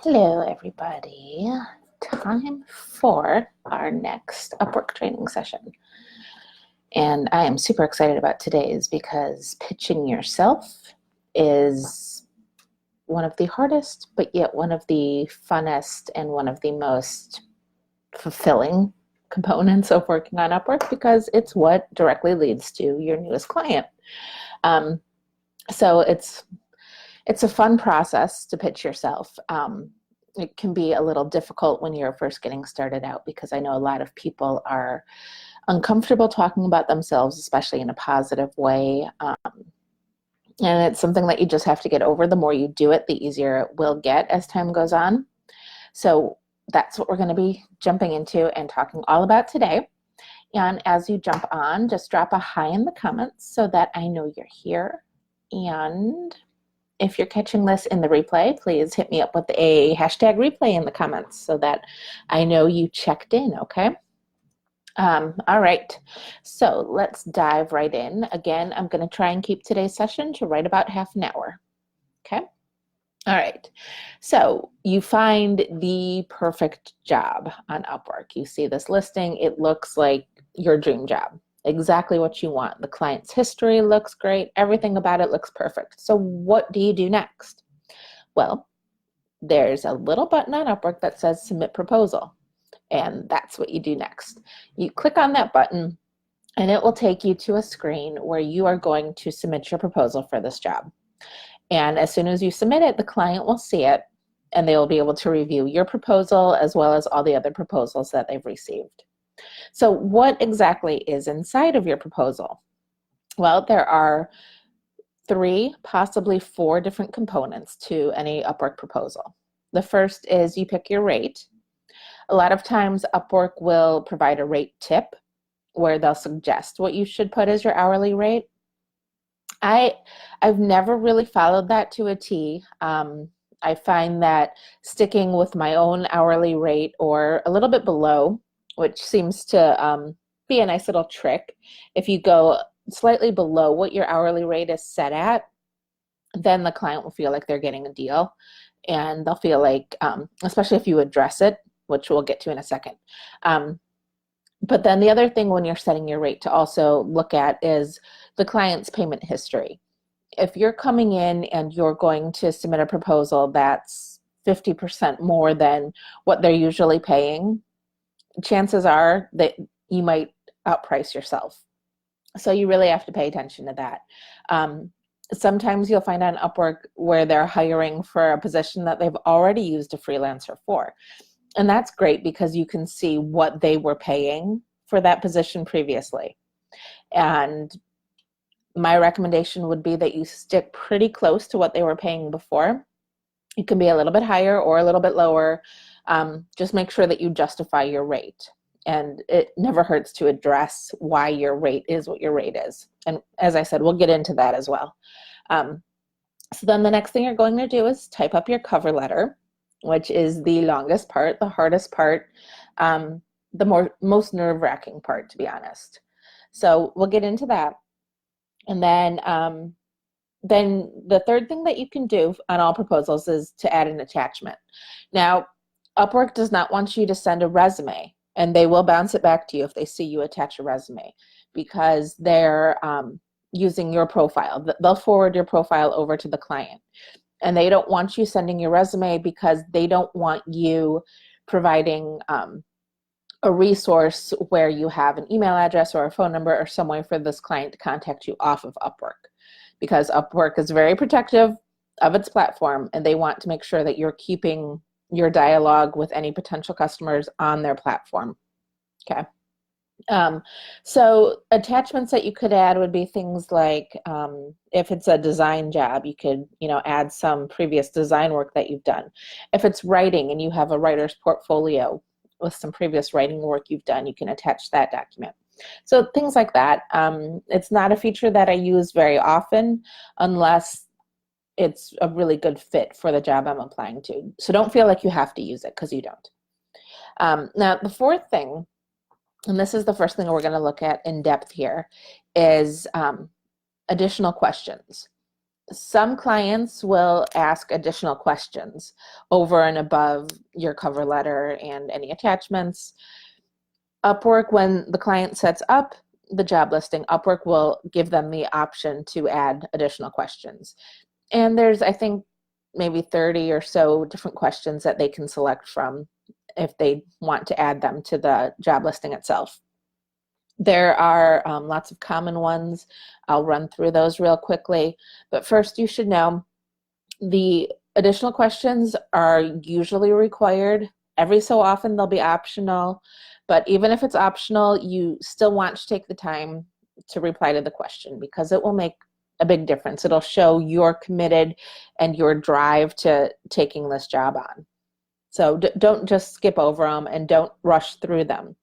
Hello, everybody. Time for our next Upwork training session. And I am super excited about today's because pitching yourself is one of the hardest, but yet one of the funnest and one of the most fulfilling components of working on Upwork because it's what directly leads to your newest client. So it's a fun process to pitch yourself. It can be a little difficult when you're first getting started out because I know a lot of people are uncomfortable talking about themselves, especially in a positive way. And it's something that you just have to get over. The more you do it, the easier it will get as time goes on. So that's what we're going to be jumping into and talking all about today. And as you jump on, just drop a hi in the comments so that I know you're here. And if you're catching this in the replay, please hit me up with a hashtag replay in the comments so that I know you checked in, okay? All right, so let's dive right in. Again, I'm going to try and keep today's session to right about half an hour, okay? All right, so you find the perfect job on Upwork. You see this listing, it looks like your dream job. Exactly what you want. The client's history looks great. Everything about it looks perfect. So what do you do next? Well, there's a little button on Upwork that says Submit Proposal, and that's what you do next. You click on that button, and it will take you to a screen where you are going to submit your proposal for this job. And as soon as you submit it, the client will see it, and they will be able to review your proposal as well as all the other proposals that they've received. So what exactly is inside of your proposal? Well, there are 3, possibly 4 different components to any Upwork proposal. The first is you pick your rate. A lot of times Upwork will provide a rate tip where they'll suggest what you should put as your hourly rate. I've never really followed that to a T. I find that sticking with my own hourly rate or a little bit below, which seems to be a nice little trick. If you go slightly below what your hourly rate is set at, then the client will feel like they're getting a deal. And they'll feel like, especially if you address it, which we'll get to in a second. But then the other thing when you're setting your rate to also look at is the client's payment history. If you're coming in and you're going to submit a proposal that's 50% more than what they're usually paying, chances are that you might outprice yourself. So you really have to pay attention to that. Sometimes you'll find on Upwork where they're hiring for a position that they've already used a freelancer for. And that's great because you can see what they were paying for that position previously. And my recommendation would be that you stick pretty close to what they were paying before. It can be a little bit higher or a little bit lower. Just make sure that you justify your rate. And it never hurts to address why your rate is what your rate is. And as I said, we'll get into that as well. So then the next thing you're going to do is type up your cover letter, which is the longest part, the hardest part, the most nerve-wracking part, to be honest. So we'll get into that. And then the third thing that you can do on all proposals is to add an attachment. Now, Upwork does not want you to send a resume, and they will bounce it back to you if they see you attach a resume because they're using your profile. They'll forward your profile over to the client. And they don't want you sending your resume because they don't want you providing a resource where you have an email address or a phone number or some way for this client to contact you off of Upwork. Because Upwork is very protective of its platform, and they want to make sure that you're keeping your dialogue with any potential customers on their platform. Okay. So attachments that you could add would be things like if it's a design job, you could add some previous design work that you've done. If it's writing and you have a writer's portfolio with some previous writing work you've done, you can attach that document. So things like that. It's not a feature that I use very often unless it's a really good fit for the job I'm applying to. So don't feel like you have to use it because you don't. Now, the fourth thing, and this is the first thing we're going to look at in depth here, is additional questions. Some clients will ask additional questions over and above your cover letter and any attachments. Upwork, when the client sets up the job listing, Upwork will give them the option to add additional questions. And there's, I think, maybe 30 or so different questions that they can select from if they want to add them to the job listing itself. There are lots of common ones. I'll run through those real quickly. But first, you should know the additional questions are usually required. Every so often, they'll be optional. But even if it's optional, you still want to take the time to reply to the question because it will make a big difference. It'll show you're committed and your drive to taking this job on. So don't just skip over them and don't rush through them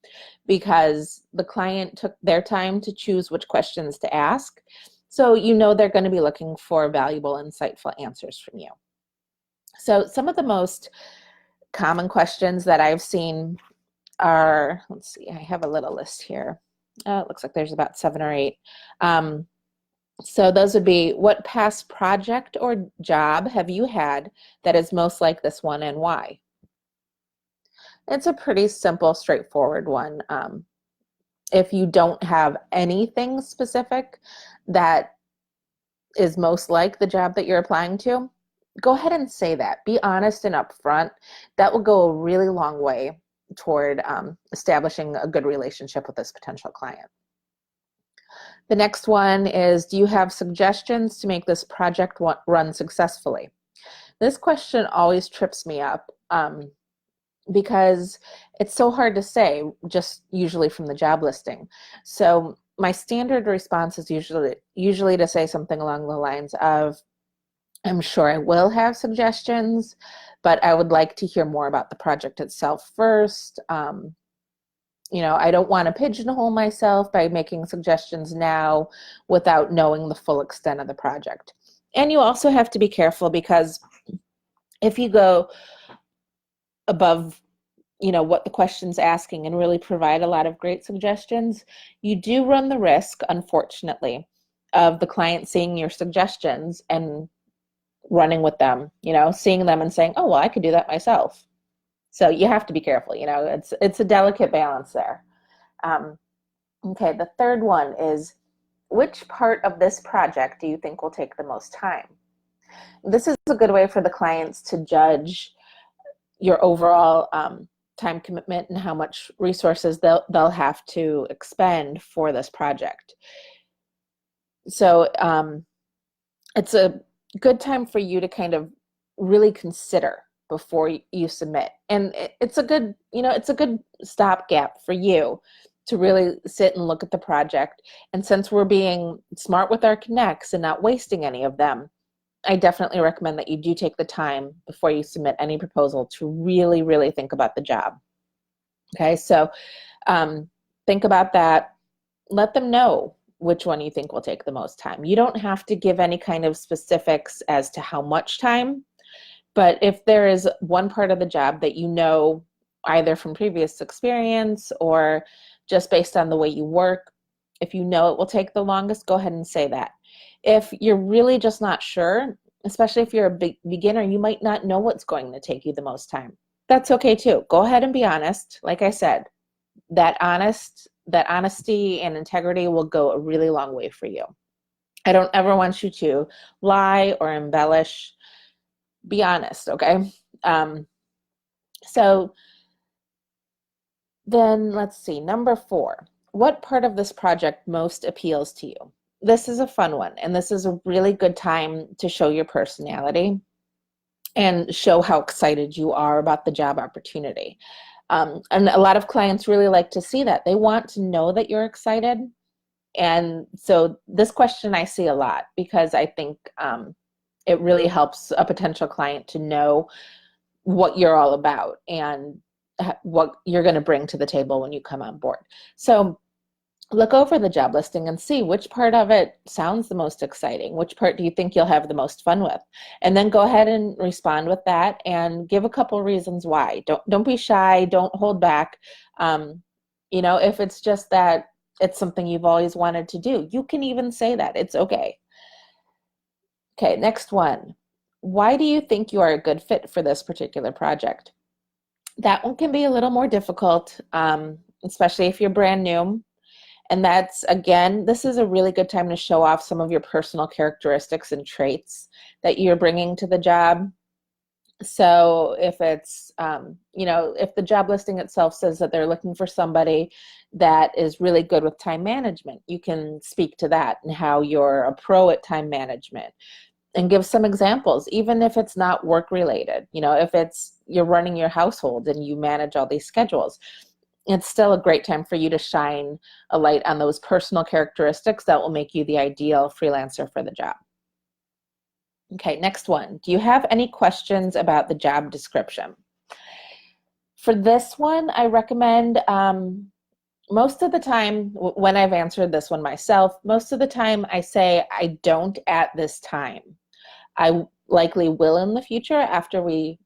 because the client took their time to choose which questions to ask. So you know they're going to be looking for valuable, insightful answers from you. So some of the most common questions that I've seen are, let's see, I have a little list here. It looks like there's about 7 or 8. So those would be, what past project or job have you had that is most like this one and why? It's a pretty simple, straightforward one. If you don't have anything specific that is most like the job that you're applying to, go ahead and say that. Be honest and upfront. That will go a really long way toward establishing a good relationship with this potential client. The next one is, do you have suggestions to make this project run successfully? This question always trips me up because it's so hard to say, just usually from the job listing. So my standard response is usually to say something along the lines of, I'm sure I will have suggestions, but I would like to hear more about the project itself first. I don't want to pigeonhole myself by making suggestions now without knowing the full extent of the project. And you also have to be careful because if you go above, what the question's asking and really provide a lot of great suggestions, you do run the risk, unfortunately, of the client seeing your suggestions and running with them, seeing them and saying, oh, well, I could do that myself. So you have to be careful, it's a delicate balance there. Okay, the third one is, which part of this project do you think will take the most time? This is a good way for the clients to judge your overall time commitment and how much resources they'll have to expend for this project. So it's a good time for you to kind of really consider before you submit. And it's a good, it's a good stopgap for you to really sit and look at the project. And since we're being smart with our connects and not wasting any of them, I definitely recommend that you do take the time before you submit any proposal to really, really think about the job. Okay, so think about that. Let them know which one you think will take the most time. You don't have to give any kind of specifics as to how much time, but if there is one part of the job that you know, either from previous experience or just based on the way you work, if you know it will take the longest, go ahead and say that. If you're really just not sure, especially if you're a beginner, you might not know what's going to take you the most time. That's okay too. Go ahead and be honest. Like I said, that honesty and integrity will go a really long way for you. I don't ever want you to lie or embellish. Be honest, okay? So then let's see, number 4. What part of this project most appeals to you? This is a fun one, and this is a really good time to show your personality and show how excited you are about the job opportunity. And a lot of clients really like to see that. They want to know that you're excited. And so this question I see a lot because I think it really helps a potential client to know what you're all about and what you're going to bring to the table when you come on board. So look over the job listing and see which part of it sounds the most exciting. Which part do you think you'll have the most fun with? And then go ahead and respond with that and give a couple reasons why. Don't be shy. Don't hold back. If it's just that it's something you've always wanted to do, you can even say that. It's okay. Okay, next one. Why do you think you are a good fit for this particular project? That one can be a little more difficult, especially if you're brand new. And that's, again, this is a really good time to show off some of your personal characteristics and traits that you're bringing to the job. So if it's, if the job listing itself says that they're looking for somebody that is really good with time management, you can speak to that and how you're a pro at time management and give some examples, even if it's not work related. If it's you're running your household and you manage all these schedules, it's still a great time for you to shine a light on those personal characteristics that will make you the ideal freelancer for the job. Okay, next one. Do you have any questions about the job description? For this one, I recommend, most of the time when I've answered this one myself, most of the time I say I don't at this time. I likely will in the future after we,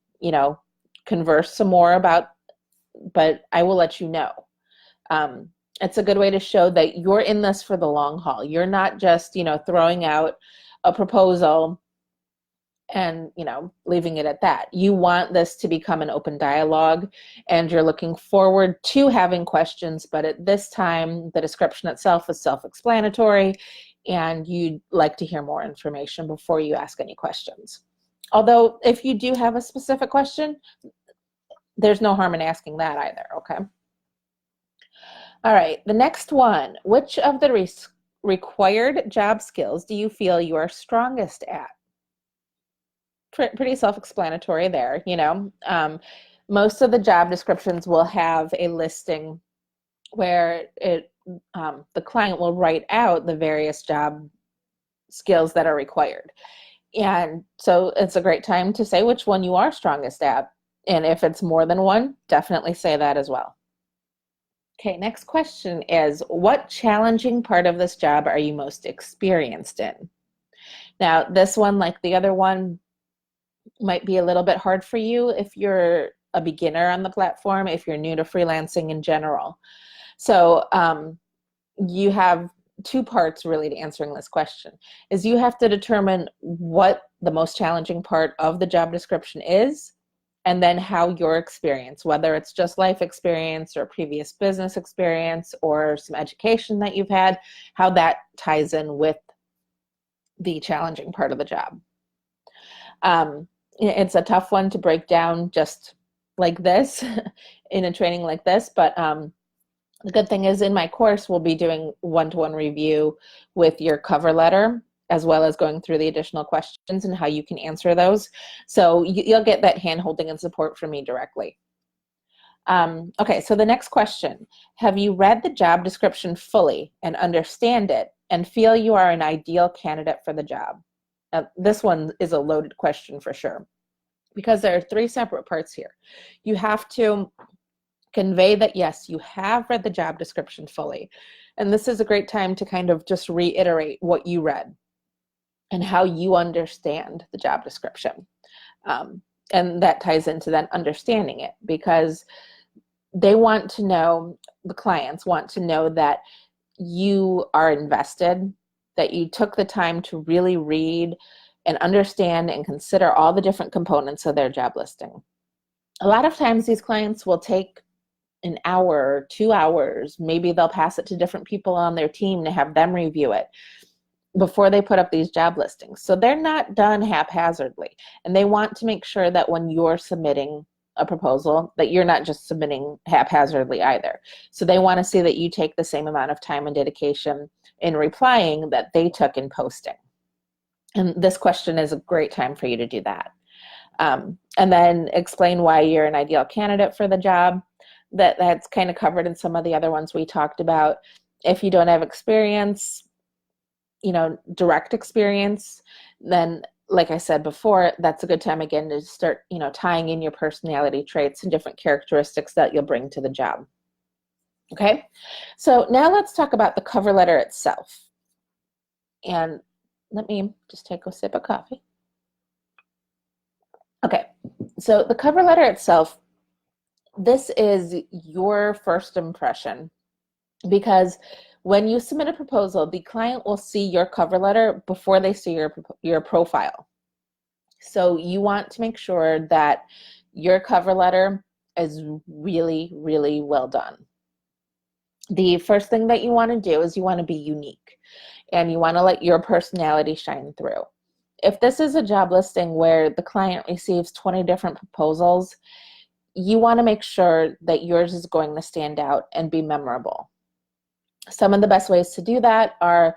converse some more about, but I will let you know. It's a good way to show that you're in this for the long haul. You're not just, throwing out a proposal and, leaving it at that. You want this to become an open dialogue, and you're looking forward to having questions, but at this time, the description itself is self-explanatory, and you'd like to hear more information before you ask any questions. Although, if you do have a specific question, there's no harm in asking that either, okay? All right, the next one. Which of the required job skills do you feel you are strongest at? Pretty self-explanatory there, most of the job descriptions will have a listing where the client will write out the various job skills that are required. And so it's a great time to say which one you are strongest at. And if it's more than one, definitely say that as well. Okay, next question is, what challenging part of this job are you most experienced in? Now, this one, like the other one, might be a little bit hard for you if you're a beginner on the platform, if you're new to freelancing in general. So you have two parts really to answering this question. Is you have to determine what the most challenging part of the job description is, and then how your experience, whether it's just life experience or previous business experience or some education that you've had, how that ties in with the challenging part of the job. It's a tough one to break down just like this in a training like this, but the good thing is in my course, we'll be doing one-to-one review with your cover letter, as well as going through the additional questions and how you can answer those. So you'll get that hand-holding and support from me directly. Okay, so the next question. Have you read the job description fully and understand it and feel you are an ideal candidate for the job? This one is a loaded question for sure, because there are three separate parts here. You have to convey that, yes, you have read the job description fully. And this is a great time to kind of just reiterate what you read and how you understand the job description. And that ties into then understanding it, because they want to know, the clients want to know that you are invested, that you took the time to really read and understand and consider all the different components of their job listing. A lot of times these clients will take an hour, 2 hours, maybe they'll pass it to different people on their team to have them review it before they put up these job listings. So they're not done haphazardly, and they want to make sure that when you're submitting a proposal that you're not just submitting haphazardly either. So they want to see that you take the same amount of time and dedication in replying that they took in posting. And this question is a great time for you to do that. And then explain why you're an ideal candidate for the job. That's kind of covered in some of the other ones we talked about. If you don't have experience, direct experience, then like I said before, that's a good time again to start, tying in your personality traits and different characteristics that you'll bring to the job. Okay, so now let's talk about the cover letter itself. And let me just take a sip of coffee. Okay, so the cover letter itself, this is your first impression, because When you submit a proposal, the client will see your cover letter before they see your profile. So you want to make sure that your cover letter is really, really well done. The first thing that you want to do is you want to be unique, and you want to let your personality shine through. If this is a job listing where the client receives 20 different proposals, you want to make sure that yours is going to stand out and be memorable. Some of the best ways to do that are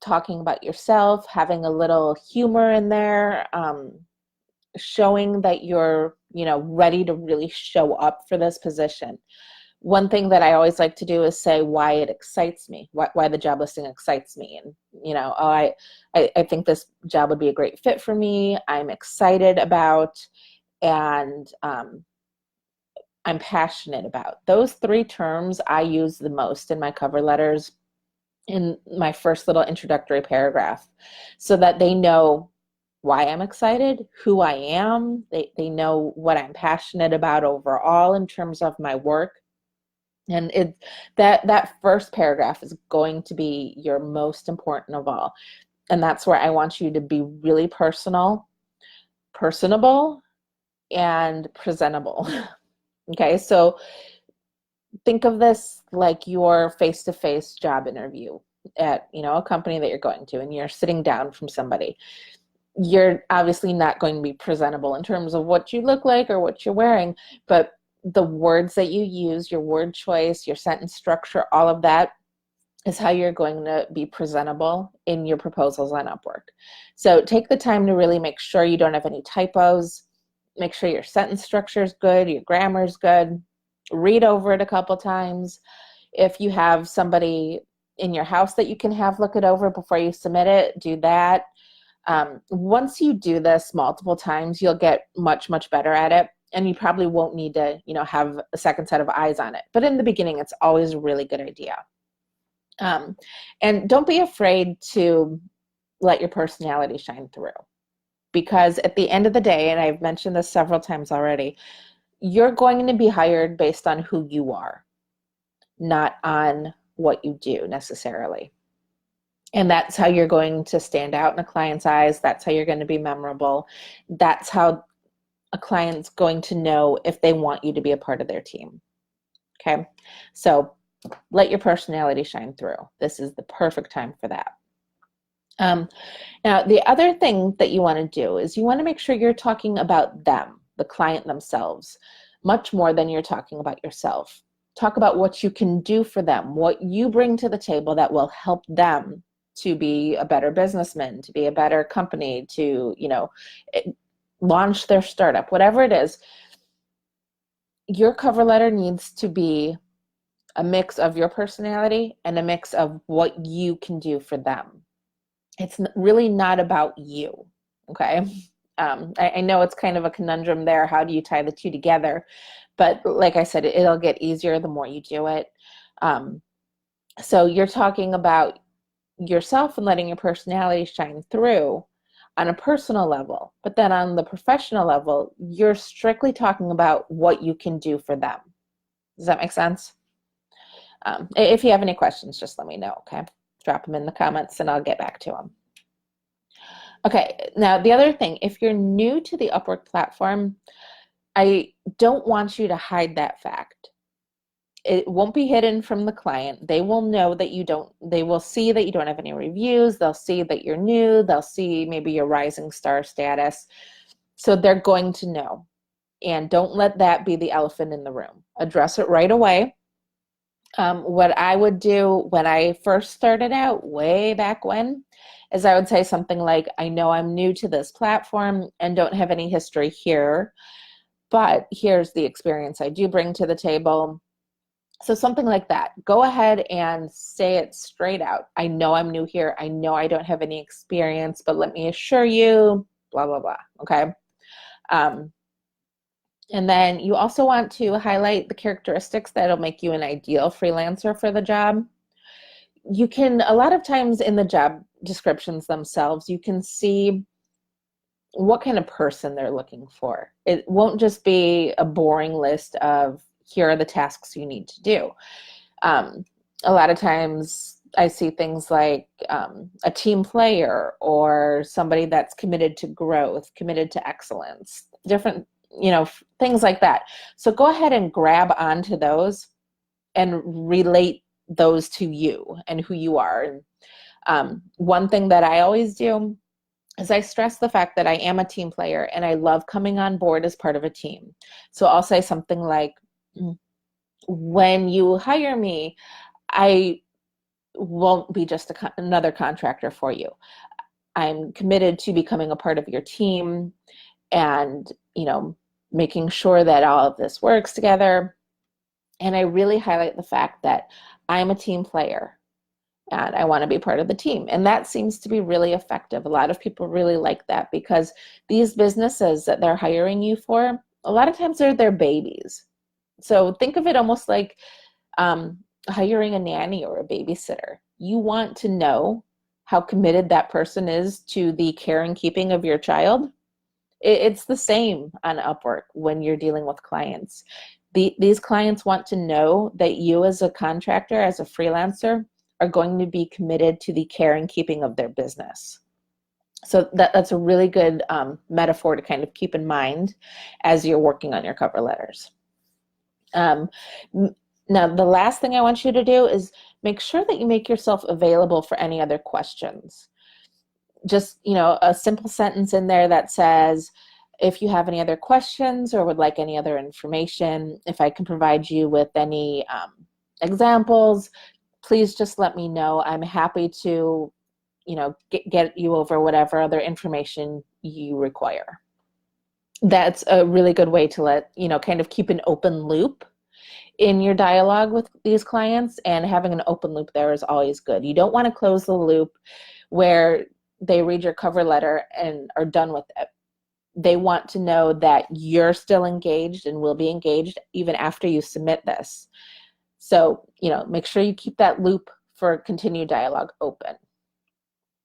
talking about yourself, having a little humor in there, showing that you're, ready to really show up for this position. One thing that I always like to do is say why it excites me, why the job listing excites me. And, I think this job would be a great fit for me. I'm excited about, and I'm passionate about. Those three terms I use the most in my cover letters in my first little introductory paragraph, so that they know why I'm excited, who I am. They know what I'm passionate about overall in terms of my work. And that first paragraph is going to be your most important of all. And that's where I want you to be really personable, and presentable. Okay, so think of this like your face-to-face job interview at, a company that you're going to, and you're sitting down from somebody. You're obviously not going to be presentable in terms of what you look like or what you're wearing, but the words that you use, your word choice, your sentence structure, all of that is how you're going to be presentable in your proposals on Upwork. So take the time to really make sure you don't have any typos. Make sure your sentence structure is good, your grammar is good. Read over it a couple times. If you have somebody in your house that you can have look it over before you submit it, do that. Once you do this multiple times, you'll get much, much better at it, and you probably won't need to, have a second set of eyes on it. But in the beginning, it's always a really good idea. And don't be afraid to let your personality shine through, because at the end of the day, and I've mentioned this several times already, you're going to be hired based on who you are, not on what you do necessarily. And that's how you're going to stand out in a client's eyes. That's how you're going to be memorable. That's how a client's going to know if they want you to be a part of their team. Okay, so let your personality shine through. This is the perfect time for that. Now, the other thing that you want to do is you want to make sure you're talking about them, the client themselves, much more than you're talking about yourself. Talk about what you can do for them, what you bring to the table that will help them to be a better businessman, to be a better company, to, launch their startup, whatever it is. Your cover letter needs to be a mix of your personality and a mix of what you can do for them. It's really not about you, okay? I know it's kind of a conundrum there. How do you tie the two together? But like I said, it'll get easier the more you do it. So you're talking about yourself and letting your personality shine through on a personal level. But then on the professional level, you're strictly talking about what you can do for them. Does that make sense? If you have any questions, just let me know, okay? Drop them in the comments and I'll get back to them. Okay, now the other thing, if you're new to the Upwork platform, I don't want you to hide that fact. It won't be hidden from the client. They will know that they will see that you don't have any reviews. They'll see that you're new. They'll see maybe your rising star status. So they're going to know. And don't let that be the elephant in the room. Address it right away. What I would do when I first started out, way back when, is I would say something like, I know I'm new to this platform and don't have any history here, but here's the experience I do bring to the table. So something like that. Go ahead and say it straight out. I know I'm new here. I know I don't have any experience, but let me assure you, blah, blah, blah, okay? And then you also want to highlight the characteristics that'll make you an ideal freelancer for the job. You can, a lot of times in the job descriptions themselves, you can see what kind of person they're looking for. It won't just be a boring list of, here are the tasks you need to do. A lot of times I see things like a team player or somebody that's committed to growth, committed to excellence, different, things like that. So go ahead and grab onto those and relate those to you and who you are. One thing that I always do is I stress the fact that I am a team player and I love coming on board as part of a team. So I'll say something like, when you hire me, I won't be just another contractor for you. I'm committed to becoming a part of your team and, making sure that all of this works together. And I really highlight the fact that I'm a team player and I want to be part of the team. And that seems to be really effective. A lot of people really like that because these businesses that they're hiring you for, a lot of times they're their babies. So think of it almost like hiring a nanny or a babysitter. You want to know how committed that person is to the care and keeping of your child. It's the same on Upwork when you're dealing with clients. These clients want to know that you as a contractor, as a freelancer, are going to be committed to the care and keeping of their business. So that's a really good metaphor to kind of keep in mind as you're working on your cover letters. Now, the last thing I want you to do is make sure that you make yourself available for any other questions. Just, a simple sentence in there that says, if you have any other questions or would like any other information, if I can provide you with any examples, please just let me know. I'm happy to, get you over whatever other information you require. That's a really good way to let, kind of keep an open loop in your dialogue with these clients, and having an open loop there is always good. You don't want to close the loop where they read your cover letter and are done with it. They want to know that you're still engaged and will be engaged even after you submit this. So, make sure you keep that loop for continued dialogue open.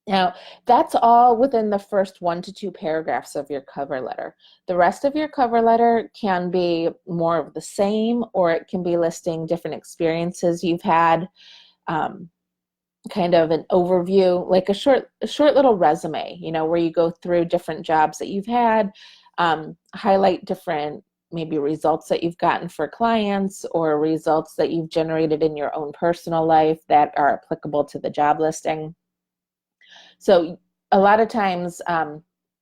Now, that's all within the first 1 to 2 paragraphs of your cover letter. The rest of your cover letter can be more of the same, or it can be listing different experiences you've had, kind of an overview, like a short little resume, where you go through different jobs that you've had, highlight different maybe results that you've gotten for clients or results that you've generated in your own personal life that are applicable to the job listing. So a lot of times,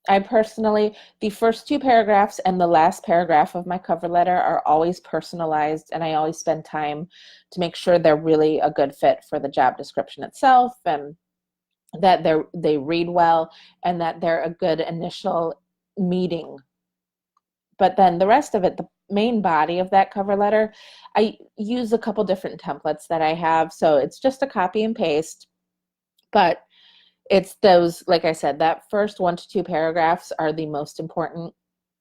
I personally, the first 2 paragraphs and the last paragraph of my cover letter are always personalized, and I always spend time to make sure they're really a good fit for the job description itself, and that they read well, and that they're a good initial meeting. But then the rest of it, the main body of that cover letter, I use a couple different templates that I have. So it's just a copy and paste, but it's those, like I said, that first 1 to 2 paragraphs are the most important,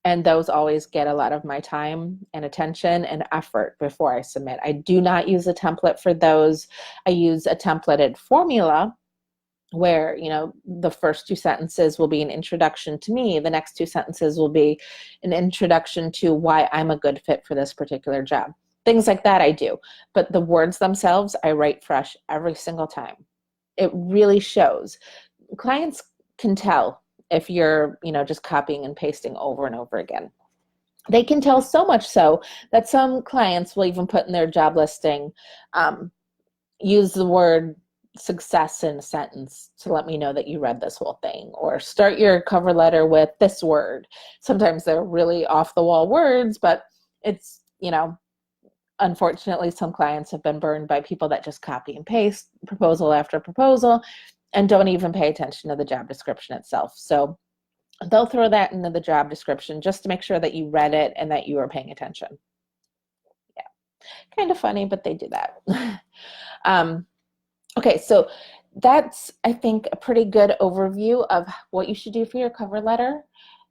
and those always get a lot of my time and attention and effort before I submit. I do not use a template for those. I use a templated formula where, the first 2 sentences will be an introduction to me. The next 2 sentences will be an introduction to why I'm a good fit for this particular job. Things like that I do. But the words themselves, I write fresh every single time. It really shows. Clients can tell if you're, just copying and pasting over and over again. They can tell so much so that some clients will even put in their job listing, use the word success in a sentence to let me know that you read this whole thing, or start your cover letter with this word. Sometimes they're really off the wall words, but it's, unfortunately, some clients have been burned by people that just copy and paste proposal after proposal and don't even pay attention to the job description itself. So they'll throw that into the job description just to make sure that you read it and that you are paying attention. Yeah, kind of funny, but they do that. Okay, so that's, I think, a pretty good overview of what you should do for your cover letter.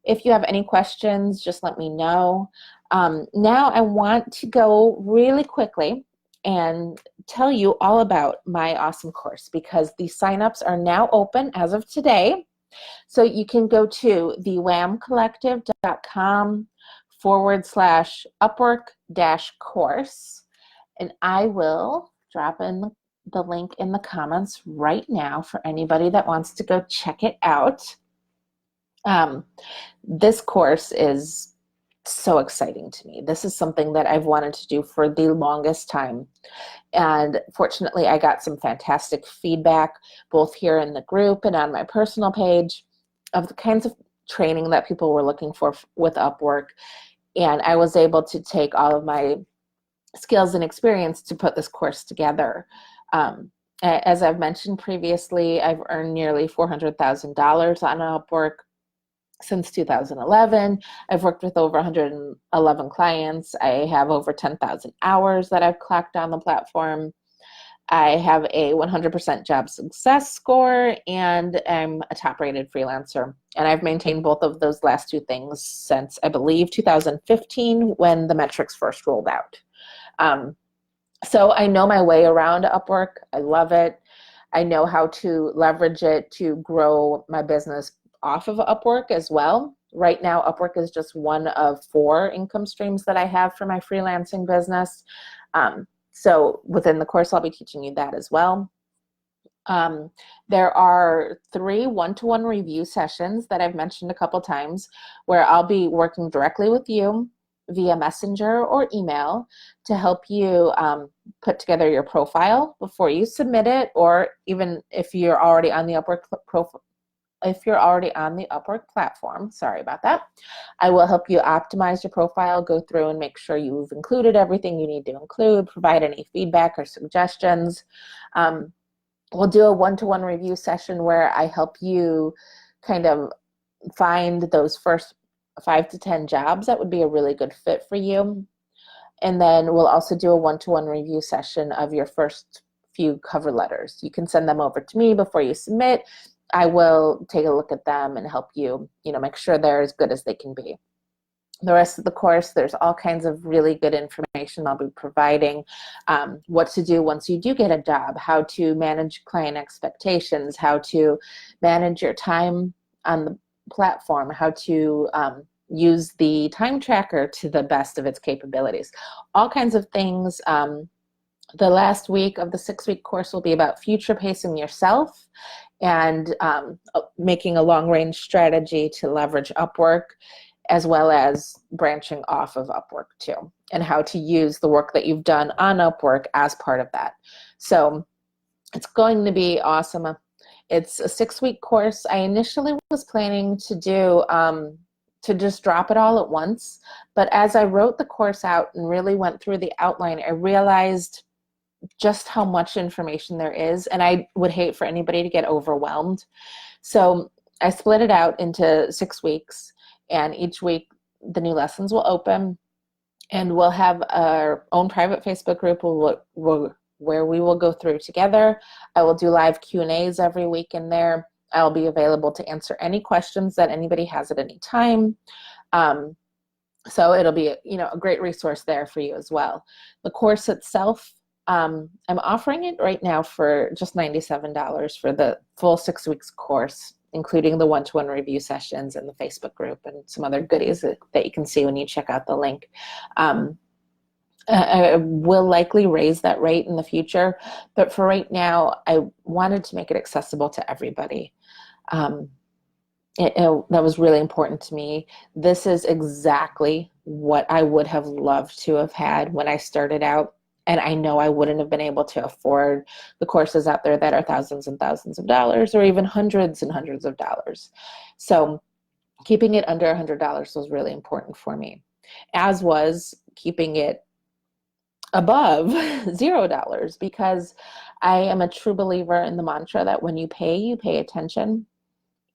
If you have any questions, just let me know. Now I want to go really quickly and tell you all about my awesome course, because the signups are now open as of today. So you can go to thewhamcollective.com/Upwork-course, and I will drop in the link in the comments right now for anybody that wants to go check it out. This course is so exciting to me. This is something that I've wanted to do for the longest time. And fortunately, I got some fantastic feedback, both here in the group and on my personal page, of the kinds of training that people were looking for with Upwork. And I was able to take all of my skills and experience to put this course together. As I've mentioned previously, I've earned nearly $400,000 on Upwork since 2011. I've worked with over 111 clients. I have over 10,000 hours that I've clocked on the platform. I have a 100% job success score, and I'm a top-rated freelancer. And I've maintained both of those last two things since, I believe, 2015, when the metrics first rolled out. So I know my way around Upwork. I love it. I know how to leverage it to grow my business off of Upwork as well. Right now, Upwork is just one of 4 income streams that I have for my freelancing business. So within the course, I'll be teaching you that as well. There are 3 one-to-one review sessions that I've mentioned a couple times, where I'll be working directly with you via Messenger or email to help you put together your profile before you submit it, or even if you're already on the Upwork platform, sorry about that, I will help you optimize your profile, go through and make sure you've included everything you need to include, provide any feedback or suggestions. We'll do a one-to-one review session where I help you kind of find those first 5 to 10 jobs that would be a really good fit for you. And then we'll also do a one-to-one review session of your first few cover letters. You can send them over to me before you submit. I will take a look at them and help you, make sure they're as good as they can be. The rest of the course, there's all kinds of really good information I'll be providing. What to do once you do get a job, how to manage client expectations, how to manage your time on the platform, how to use the time tracker to the best of its capabilities. All kinds of things. The last week of the 6-week course will be about future pacing yourself and making a long-range strategy to leverage Upwork, as well as branching off of Upwork too, and how to use the work that you've done on Upwork as part of that. So it's going to be awesome. It's a 6-week course. I initially was planning to do to just drop it all at once, but as I wrote the course out and really went through the outline, I realized just how much information there is, and I would hate for anybody to get overwhelmed. So I split it out into 6 weeks, and each week the new lessons will open, and we'll have our own private Facebook group where we will go through together. I will do live Q&As every week in there. I'll be available to answer any questions that anybody has at any time. So it'll be a great resource there for you as well. The course itself, I'm offering it right now for just $97 for the full 6 weeks course, including the one-to-one review sessions and the Facebook group and some other goodies that you can see when you check out the link. I will likely raise that rate in the future, but for right now, I wanted to make it accessible to everybody. That was really important to me. This is exactly what I would have loved to have had when I started out, and I know I wouldn't have been able to afford the courses out there that are thousands and thousands of dollars, or even hundreds and hundreds of dollars. So keeping it under $100 was really important for me, as was keeping it above $0, because I am a true believer in the mantra that when you pay attention.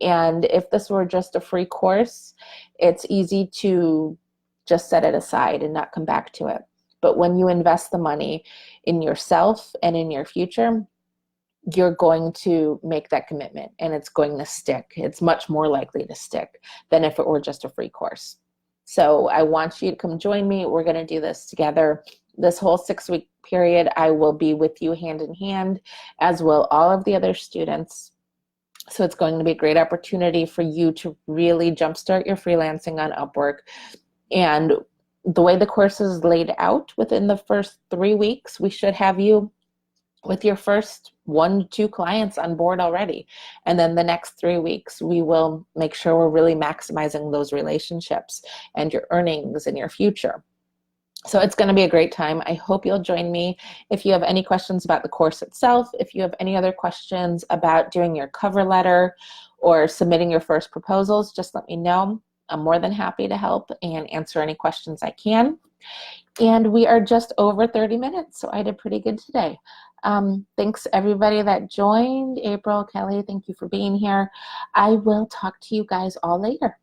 And if this were just a free course, it's easy to just set it aside and not come back to it. But when you invest the money in yourself and in your future, you're going to make that commitment, and it's going to stick. It's much more likely to stick than if it were just a free course. So I want you to come join me. We're going to do this together. This whole 6-week period, I will be with you hand in hand, as will all of the other students. So it's going to be a great opportunity for you to really jumpstart your freelancing on Upwork. And the way the course is laid out, within the first 3 weeks, we should have you with your first 1 to 2 clients on board already. And then the next 3 weeks, we will make sure we're really maximizing those relationships and your earnings and your future. So it's going to be a great time. I hope you'll join me. If you have any questions about the course itself, if you have any other questions about doing your cover letter or submitting your first proposals, just let me know. I'm more than happy to help and answer any questions I can. And we are just over 30 minutes, so I did pretty good today. Thanks everybody that joined. April, Kelly, thank you for being here. I will talk to you guys all later.